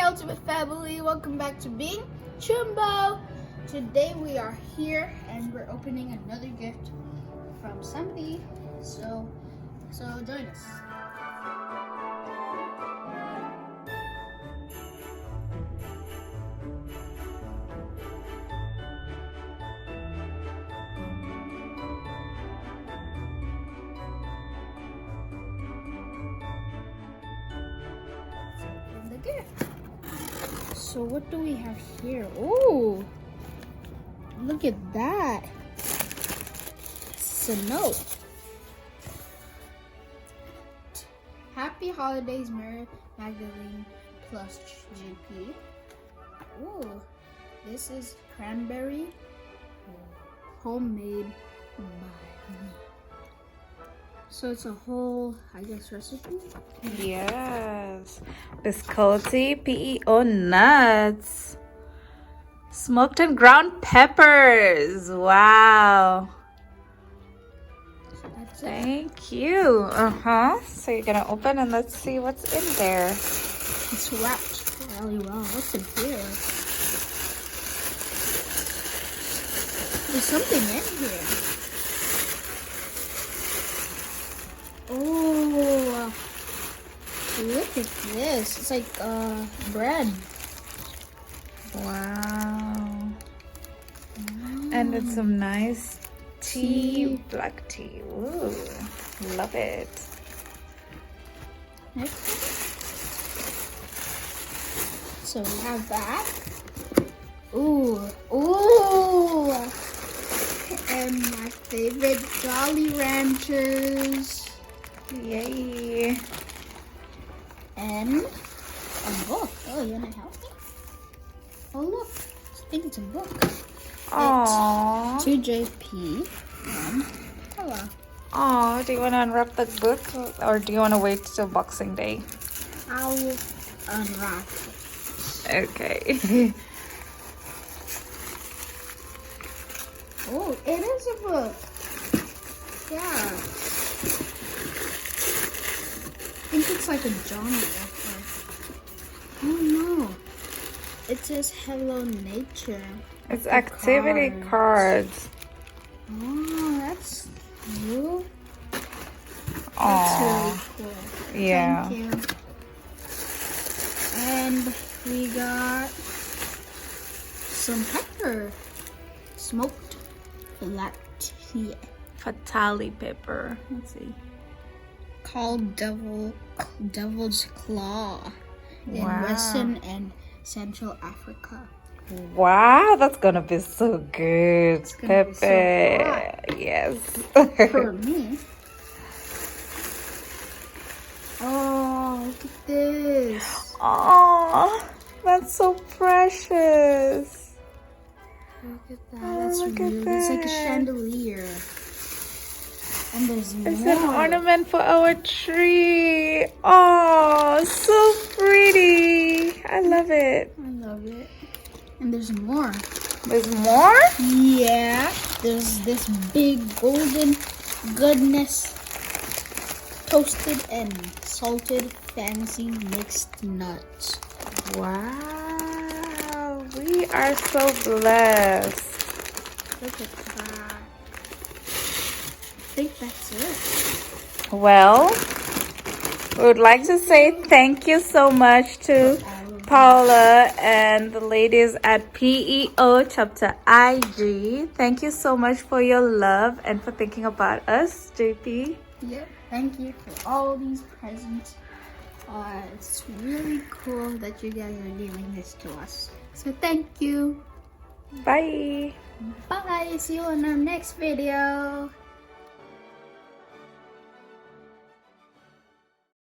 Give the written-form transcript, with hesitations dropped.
ultimate family, welcome back to Being Chumbo. Today we are here and we're opening another gift from somebody, so join us. So what do we have here? Oh, look at that. It's a note. Happy holidays, Mary Magdalene plus GP. Oh, this is cranberry homemade by me. So it's a whole, I guess, recipe? Yes. Biscotti PEO nuts. Smoked and ground peppers. Wow. So that's it. Thank you. So you're going to open and let's see what's in there. It's wrapped really well. What's in here? There's something in here. Oh, look at this. It's like bread. Wow. And it's some nice tea, black tea. Ooh, love it. So we have that. Ooh. And my favorite Jolly Ranchers. Yay. And a book. Oh, you wanna help me? Oh, look. I think it's a book. Aww. It's to JP. And hello. Aww, do you want to unwrap the book or do you want to wait till Boxing Day? I'll unwrap. Okay. Oh, it is a book. Yeah. I think it's like a genre. Oh no. It says Hello Nature. It's activity cards. Oh, that's cool. That's Aww. really cool. Yeah. Thank you. And we got some pepper. Smoked Fatali pepper. Let's see. called Devil's Claw in Wow. Western and Central Africa. Wow, that's gonna be so good. It's gonna be so hot. Yes. For me. Oh, look at this. Oh, that's so precious. Look at that. Oh, That's look at really, it's like a that. chandelier. And there's more. It's an ornament for our tree. Oh, so pretty. I love it. I love it. And there's more. There's more? Yeah. There's this big golden goodness. Toasted and salted fancy mixed nuts. Wow. We are so blessed. Look at that. I think that's it. Well, we would like to say thank you so much to Paula and the ladies at PEO Chapter IG. Thank you so much for your love and for thinking about us, JP. Yep. Thank you for all these presents. It's really cool that you guys are giving this to us. So thank you. Bye. Bye. See you in our next video.